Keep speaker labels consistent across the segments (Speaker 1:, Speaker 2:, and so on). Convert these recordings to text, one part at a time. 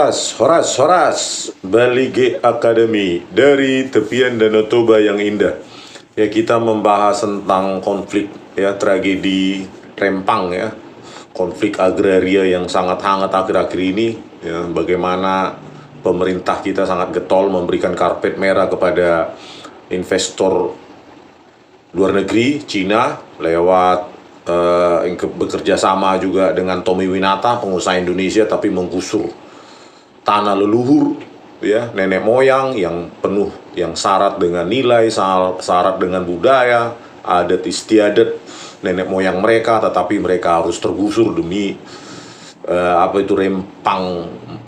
Speaker 1: Horas, Horas, Horas, Bali G Academy dari tepian Danau Toba yang indah. Ya, kita membahas tentang konflik ya, tragedi Rempang ya, konflik agraria yang sangat hangat akhir-akhir ini. Ya, bagaimana pemerintah kita sangat getol memberikan karpet merah kepada investor luar negeri, Cina, lewat bekerja sama juga dengan Tommy Winata, pengusaha Indonesia, tapi menggusur tanah leluhur ya, nenek moyang yang penuh, yang syarat dengan nilai, syarat dengan budaya, adat istiadat nenek moyang mereka, tetapi mereka harus tergusur demi Rempang,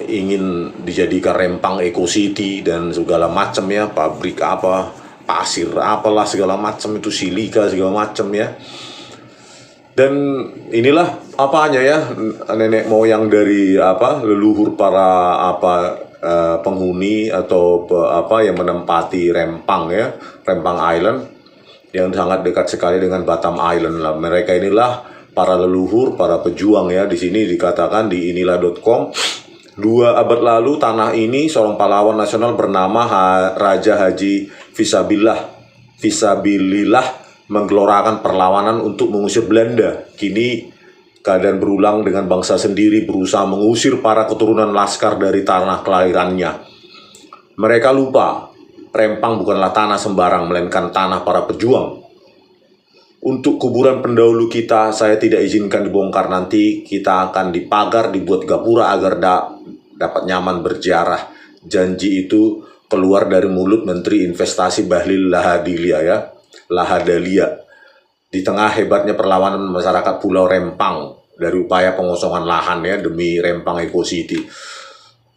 Speaker 1: ingin dijadikan Rempang Eco City dan segala macam ya, pabrik apa, pasir apalah segala macam itu, silika segala macam ya. Dan inilah apanya ya, nenek moyang dari leluhur para penghuni atau yang menempati Rempang ya, Rempang Island yang sangat dekat sekali dengan Batam Island lah. Mereka inilah para leluhur, para pejuang ya. Di sini dikatakan di inilah.com, 2 abad lalu tanah ini seorang pahlawan nasional bernama Raja Haji Fisabilillah menggelorakan perlawanan untuk mengusir Belanda. Kini keadaan berulang dengan bangsa sendiri berusaha mengusir para keturunan laskar dari tanah kelahirannya. Mereka lupa, Rempang bukanlah tanah sembarang, melainkan tanah para pejuang. Untuk kuburan pendahulu kita, saya tidak izinkan dibongkar. Nanti kita akan dipagar, dibuat gapura agar dapat nyaman berziarah. Janji itu keluar dari mulut Menteri Investasi Bahlil Lahadalia di tengah hebatnya perlawanan masyarakat Pulau Rempang dari upaya pengosongan lahan ya demi Rempang Eco City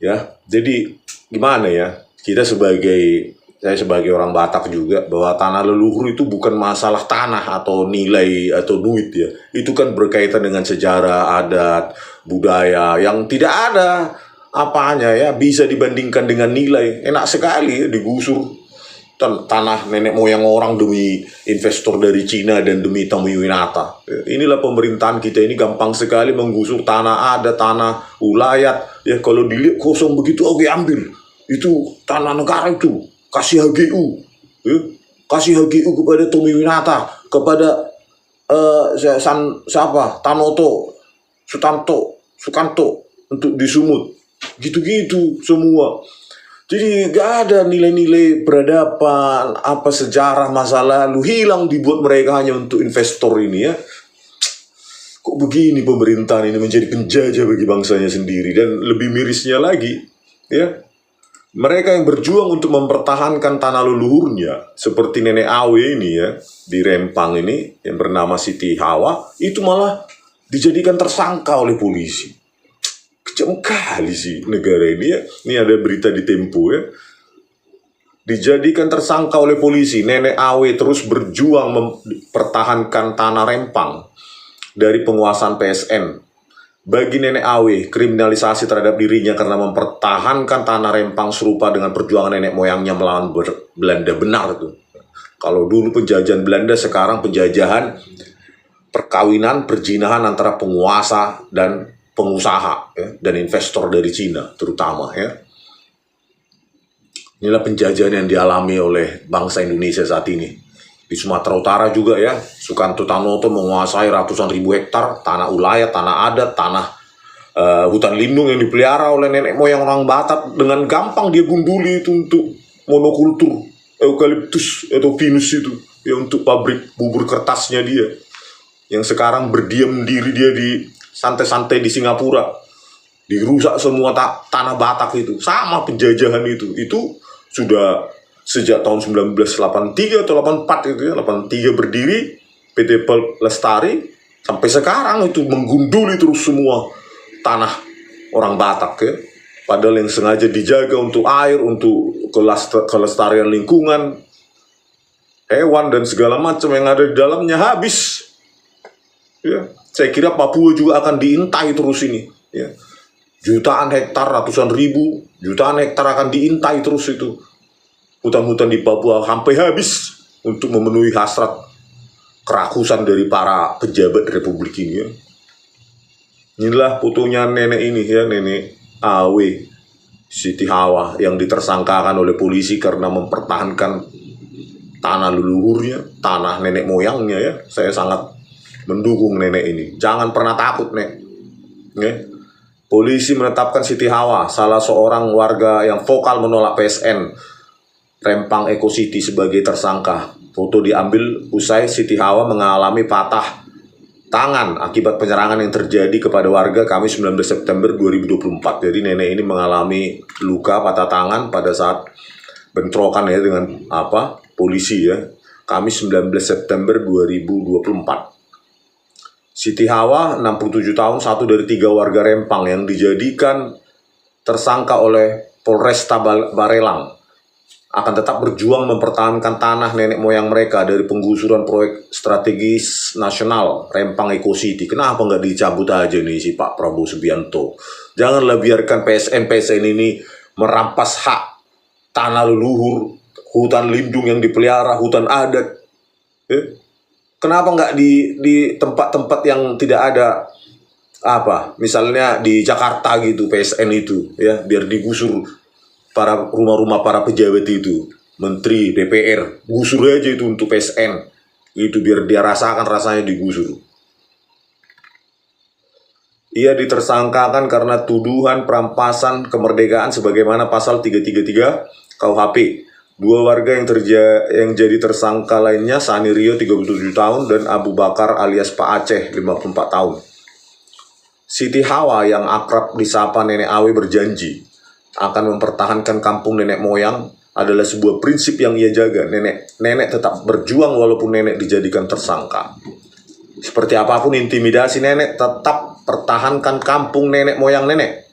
Speaker 1: ya. Jadi gimana ya, saya sebagai orang Batak juga, bahwa tanah leluhur itu bukan masalah tanah atau nilai atau duit ya, itu kan berkaitan dengan sejarah, adat, budaya yang tidak ada apanya ya bisa dibandingkan dengan nilai. Enak sekali ya, digusur tanah nenek moyang orang demi investor dari Cina dan demi Tommy Winata. Inilah pemerintahan kita ini, gampang sekali menggusur tanah ada, tanah ulayat ya. Kalau dilihat kosong begitu, oke, ambil itu tanah negara, itu kasih HGU ya. Kasih HGU kepada Tommy Winata, kepada Tanoto Sukanto untuk disumut, gitu-gitu semua. Jadi gak ada nilai-nilai peradaban, sejarah masa lalu, hilang dibuat mereka hanya untuk investor ini ya. Kok begini pemerintahan ini, menjadi penjajah bagi bangsanya sendiri. Dan lebih mirisnya lagi ya, mereka yang berjuang untuk mempertahankan tanah leluhurnya, seperti nenek Awe ini ya, di Rempang ini yang bernama Siti Hawa, itu malah dijadikan tersangka oleh polisi. Kejam kali sih negara ini ya. Ini ada berita di Tempo ya. Dijadikan tersangka oleh polisi. Nenek Awe terus berjuang mempertahankan tanah Rempang dari penguasaan PSN. Bagi Nenek Awe, kriminalisasi terhadap dirinya karena mempertahankan tanah Rempang serupa dengan perjuangan nenek moyangnya melawan Belanda. Benar tuh. Kalau dulu penjajahan Belanda, sekarang penjajahan perkawinan, perjinahan antara penguasa dan pengusaha ya, dan investor dari Cina terutama ya. Inilah penjajahan yang dialami oleh bangsa Indonesia saat ini. Di Sumatera Utara juga ya, Sukanto Tanoto menguasai ratusan ribu hektar tanah ulayat, tanah adat, tanah hutan lindung yang dipelihara oleh nenek moyang orang Batak. Dengan gampang dia gunduli itu untuk monokultur eukaliptus atau pinus itu ya, untuk pabrik bubur kertasnya dia, yang sekarang berdiam diri dia di santai-santai di Singapura. Dirusak semua tanah Batak itu. Sama penjajahan itu. Itu sudah sejak tahun 1983 atau 84 itu ya. 83 berdiri PT Lestari, sampai sekarang itu menggunduli terus semua tanah orang Batak ya. Padahal yang sengaja dijaga untuk air, untuk kelestarian lingkungan, hewan dan segala macam yang ada di dalamnya habis. Ya, saya kira Papua juga akan diintai terus ini ya. Jutaan hektar, ratusan ribu, jutaan hektar akan diintai terus itu. Hutan-hutan di Papua sampai habis untuk memenuhi hasrat kerakusan dari para pejabat republik ini ya. Inilah fotonya nenek ini ya, nenek Awe Siti Hawa yang ditersangkakan oleh polisi karena mempertahankan tanah leluhurnya, tanah nenek moyangnya ya. Saya sangat mendukung nenek ini. Jangan pernah takut, Nek. Ya. Polisi menetapkan Siti Hawa, salah seorang warga yang vokal menolak PSN Rempang Eco City sebagai tersangka. Foto diambil usai Siti Hawa mengalami patah tangan akibat penyerangan yang terjadi kepada warga Kamis 19 September 2024. Jadi nenek ini mengalami luka patah tangan pada saat bentrokan ya dengan polisi ya. Kamis 19 September 2024. Siti Hawa, 67 tahun, satu dari 3 warga Rempang yang dijadikan tersangka oleh Polresta Barelang, akan tetap berjuang mempertahankan tanah nenek moyang mereka dari penggusuran proyek strategis nasional Rempang Eco City. Kenapa nggak dicabut aja nih si Pak Prabowo Subianto? Janganlah biarkan PSN ini merampas hak tanah leluhur, hutan lindung yang dipelihara, hutan adat. Kenapa nggak di tempat-tempat yang tidak ada misalnya di Jakarta gitu PSN itu ya, biar digusur para rumah-rumah para pejabat itu, menteri, DPR, gusur aja itu untuk PSN itu biar dia rasakan rasanya digusur. Ia ditersangkakan karena tuduhan perampasan kemerdekaan sebagaimana pasal 333 KUHP. 2 warga yang jadi tersangka lainnya, Sani Rio 37 tahun dan Abu Bakar alias Pak Aceh 54 tahun. Siti Hawa yang akrab disapa Nenek Awe berjanji akan mempertahankan kampung nenek moyang adalah sebuah prinsip yang ia jaga. Nenek tetap berjuang walaupun nenek dijadikan tersangka. Seperti apapun intimidasi, nenek tetap pertahankan kampung nenek moyang nenek.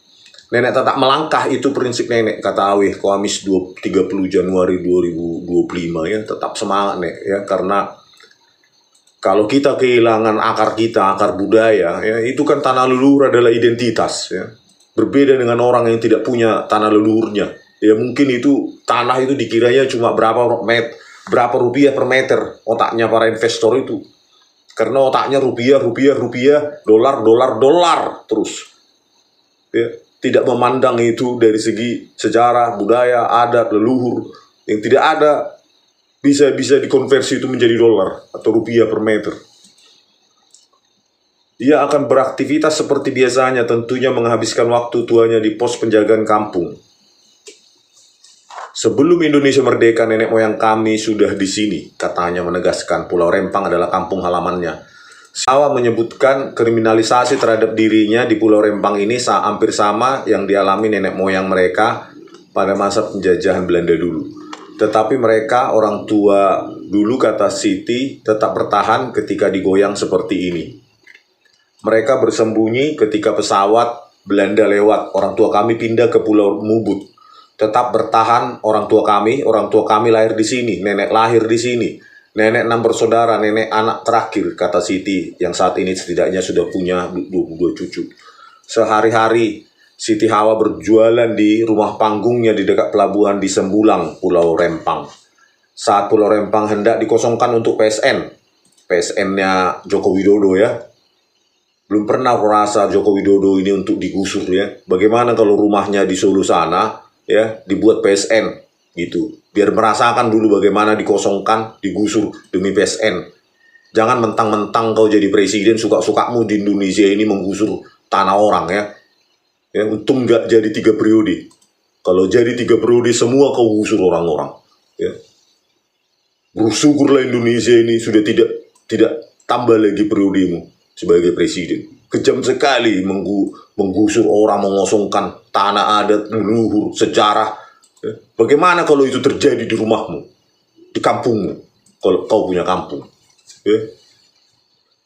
Speaker 1: Nenek tetap melangkah, itu prinsip nenek, kata Awe Kamis 30 Januari 2025 ya. Tetap semangat nek ya, karena kalau kita kehilangan akar kita, akar budaya ya, itu kan tanah leluhur adalah identitas ya. Berbeda dengan orang yang tidak punya tanah leluhurnya. Ya mungkin itu tanah itu dikiranya cuma berapa rupiah per meter otaknya para investor itu. Karena otaknya rupiah, dolar terus. Ya, tidak memandang itu dari segi sejarah, budaya, adat, leluhur yang tidak ada bisa dikonversi itu menjadi dolar atau rupiah per meter. Ia akan beraktivitas seperti biasanya, tentunya menghabiskan waktu tuanya di pos penjagaan kampung. Sebelum Indonesia merdeka, nenek moyang kami sudah di sini, katanya menegaskan Pulau Rempang adalah kampung halamannya. Hawa menyebutkan kriminalisasi terhadap dirinya di Pulau Rempang ini hampir sama yang dialami nenek moyang mereka pada masa penjajahan Belanda dulu. Tetapi mereka, orang tua dulu, kata Siti, tetap bertahan ketika digoyang seperti ini. Mereka bersembunyi ketika pesawat Belanda lewat. Orang tua kami pindah ke Pulau Mubut. Tetap bertahan orang tua kami lahir di sini, nenek lahir di sini. Nenek 6 bersaudara, nenek anak terakhir, kata Siti, yang saat ini setidaknya sudah punya 22 cucu. Sehari-hari, Siti Hawa berjualan di rumah panggungnya di dekat pelabuhan di Sembulang, Pulau Rempang. Saat Pulau Rempang hendak dikosongkan untuk PSN-nya Joko Widodo ya. Belum pernah merasa Joko Widodo ini untuk digusur ya. Bagaimana kalau rumahnya di Solo sana ya, dibuat PSN gitu. Biar merasakan dulu bagaimana dikosongkan, digusur demi PSN. Jangan mentang-mentang kau jadi presiden, suka-sukamu di Indonesia ini menggusur tanah orang ya. Yang untung nggak jadi 3 periode. Kalau jadi 3 periode semua kau gusur orang-orang. Ya. Bersyukurlah Indonesia ini sudah tidak tambah lagi periodemu sebagai presiden. Kejam sekali menggusur orang, mengosongkan tanah adat, leluhur, sejarah. Bagaimana kalau itu terjadi di rumahmu, di kampungmu, kalau kau punya kampung? Ya.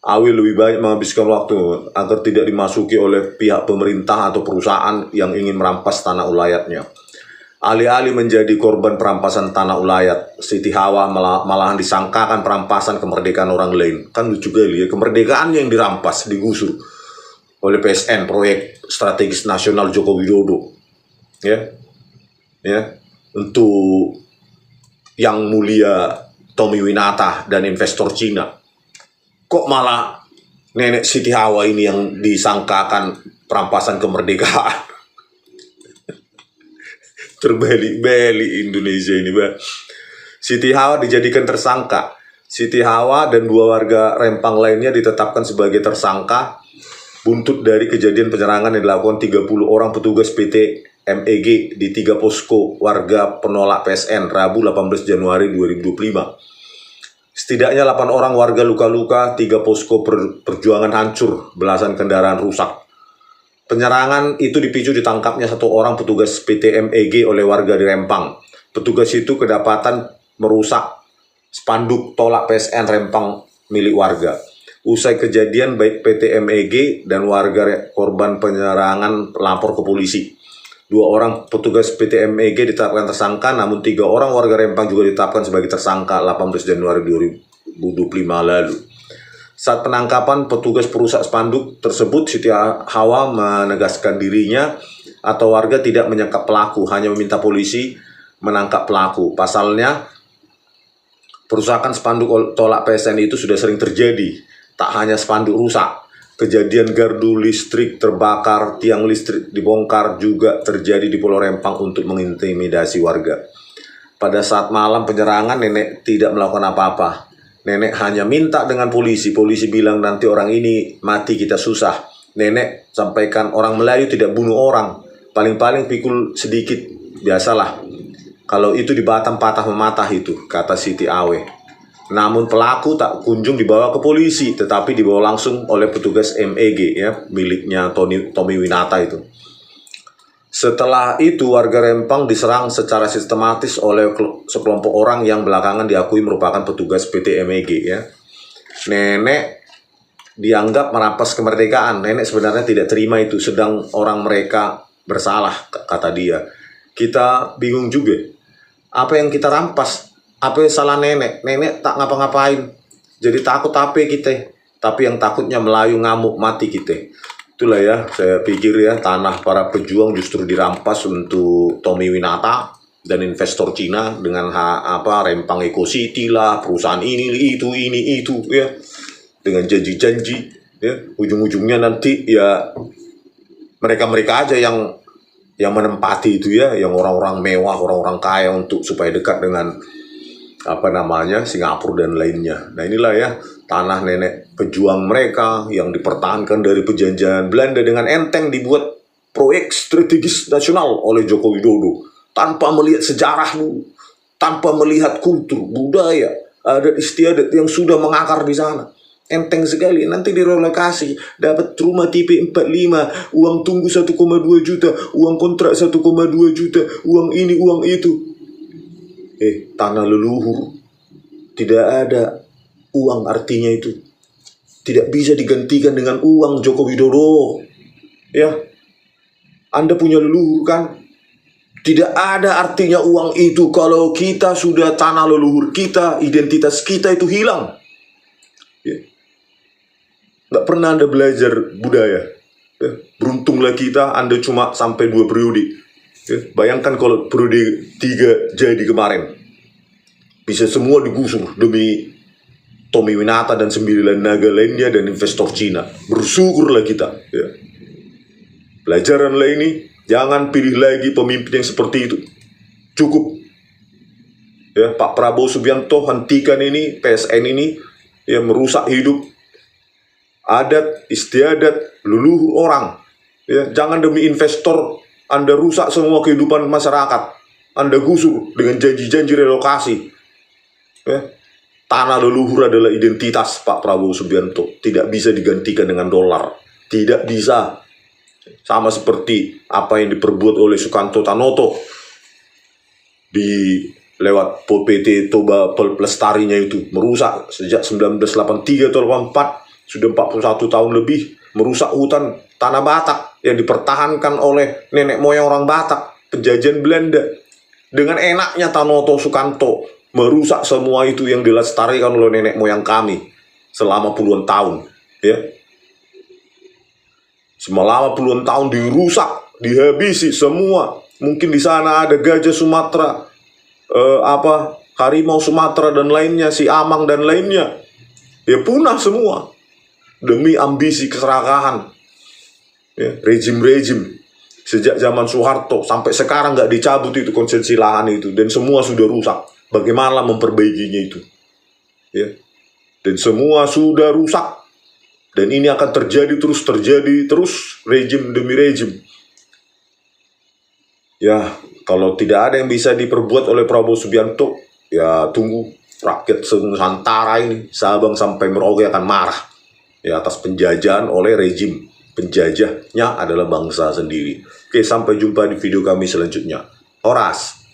Speaker 1: Awi lebih baik menghabiskan waktu agar tidak dimasuki oleh pihak pemerintah atau perusahaan yang ingin merampas tanah ulayatnya. Alih-alih menjadi korban perampasan tanah ulayat, Siti Hawa malahan disangkakan perampasan kemerdekaan orang lain. Kan lucu kali ya, kemerdekaannya yang dirampas, digusur oleh PSN, proyek strategis nasional Joko Widodo. Ya, untuk yang mulia Tommy Winata dan investor Cina. Kok malah nenek Siti Hawa ini yang disangkakan perampasan kemerdekaan? Terbalik-balik Indonesia ini, Mbak. Siti Hawa dijadikan tersangka. Siti Hawa dan 2 warga Rempang lainnya ditetapkan sebagai tersangka buntut dari kejadian penyerangan yang dilakukan 30 orang petugas PT MEG di 3 posko warga penolak PSN Rabu 18 Januari 2025. Setidaknya 8 orang warga luka-luka, 3 posko perjuangan hancur, belasan kendaraan rusak. Penyerangan itu dipicu ditangkapnya 1 orang petugas PT MEG oleh warga di Rempang. Petugas itu kedapatan merusak spanduk tolak PSN Rempang milik warga. Usai kejadian, baik PT MEG dan warga korban penyerangan lapor ke polisi. 2 orang petugas PT MEG ditetapkan tersangka, namun 3 orang warga Rempang juga ditetapkan sebagai tersangka 18 Januari 2025 lalu. Saat penangkapan petugas perusak spanduk tersebut, Siti Hawa menegaskan dirinya atau warga tidak menyangkap pelaku, hanya meminta polisi menangkap pelaku. Pasalnya, perusakan spanduk tolak PSN itu sudah sering terjadi. Tak hanya spanduk rusak, kejadian gardu listrik terbakar, tiang listrik dibongkar juga terjadi di Pulau Rempang untuk mengintimidasi warga. Pada saat malam penyerangan, nenek tidak melakukan apa-apa. Nenek hanya minta dengan polisi. Polisi bilang nanti orang ini mati kita susah. Nenek sampaikan orang Melayu tidak bunuh orang. Paling-paling pikul sedikit, biasalah. Kalau itu di Batam patah mematah itu, kata Siti Awe. Namun pelaku tak kunjung dibawa ke polisi, tetapi dibawa langsung oleh petugas MEG, ya, miliknya Tommy Winata itu. Setelah itu warga Rempang diserang secara sistematis oleh sekelompok orang yang belakangan diakui merupakan petugas PT MEG, ya. Nenek dianggap merampas kemerdekaan. Nenek sebenarnya tidak terima itu, sedang orang mereka bersalah, kata dia. Kita bingung juga. Apa yang kita rampas? Apa yang salah nenek? Nenek tak ngapa-ngapain. Jadi takut apa kita? Tapi yang takutnya Melayu ngamuk mati kita. Itulah ya, saya pikir ya, tanah para pejuang justru dirampas untuk Tommy Winata dan investor Cina dengan Rempang Eco City lah, perusahaan ini itu ya, dengan janji-janji ya, ujung-ujungnya nanti ya mereka aja yang menempati itu ya, yang orang-orang mewah, orang-orang kaya untuk supaya dekat dengan Singapura dan lainnya. Nah inilah ya, tanah nenek pejuang mereka yang dipertahankan dari perjanjian Belanda dengan enteng dibuat proyek strategis nasional oleh Joko Widodo tanpa melihat sejarah dulu, tanpa melihat kultur, budaya, adat istiadat yang sudah mengakar di sana. Enteng sekali, nanti direlokasi, dapat rumah tipe 45, uang tunggu 1,2 juta, uang kontrak 1,2 juta, uang ini, uang itu. Tanah leluhur, tidak ada uang artinya itu. Tidak bisa digantikan dengan uang Joko Widodo. Ya, Anda punya leluhur kan? Tidak ada artinya uang itu kalau kita sudah tanah leluhur kita, identitas kita itu hilang. Ya. Nggak pernah Anda belajar budaya. Ya. Beruntunglah kita, Anda cuma sampai 2 periode. Ya. Bayangkan kalau periode 3 jadi kemarin. Bisa semua digusur demi Tommy Winata dan 9 naga lainnya dan investor Cina. Bersyukurlah kita. Ya. Pelajaranlah ini, jangan pilih lagi pemimpin yang seperti itu. Cukup. Ya, Pak Prabowo Subianto hentikan ini, PSN ini, yang merusak hidup adat, istiadat, leluhur orang. Ya, jangan demi investor Anda rusak semua kehidupan masyarakat. Anda gusur dengan janji-janji relokasi. Ya. Tanah leluhur adalah identitas Pak Prabowo Subianto. Tidak bisa digantikan dengan dolar. Tidak bisa. Sama seperti apa yang diperbuat oleh Sukanto Tanoto di lewat PT Toba Pelestarinya itu. Merusak sejak 1983 atau 84. Sudah 41 tahun lebih. Merusak hutan tanah Batak yang dipertahankan oleh nenek moyang orang Batak, penjajahan Belanda. Dengan enaknya Tanoto Sukanto merusak semua itu yang dilestarikan oleh nenek moyang kami selama puluhan tahun, ya. Selama puluhan tahun dirusak, dihabisi semua. Mungkin di sana ada gajah Sumatera, harimau Sumatera dan lainnya, si Amang dan lainnya. Ya punah semua demi ambisi keserakahan. Ya, rejim-rejim Sejak zaman Soeharto sampai sekarang nggak dicabut itu konsesi lahan itu, dan semua sudah rusak. Bagaimana memperbaikinya itu? Ya. Dan semua sudah rusak. Dan ini akan terjadi terus rejim demi rejim. Ya, kalau tidak ada yang bisa diperbuat oleh Prabowo Subianto, ya tunggu rakyat Nusantara ini, Sabang sampai Merauke akan marah ya atas penjajahan oleh rejim. Penjajahnya adalah bangsa sendiri. Oke, sampai jumpa di video kami selanjutnya. Horas.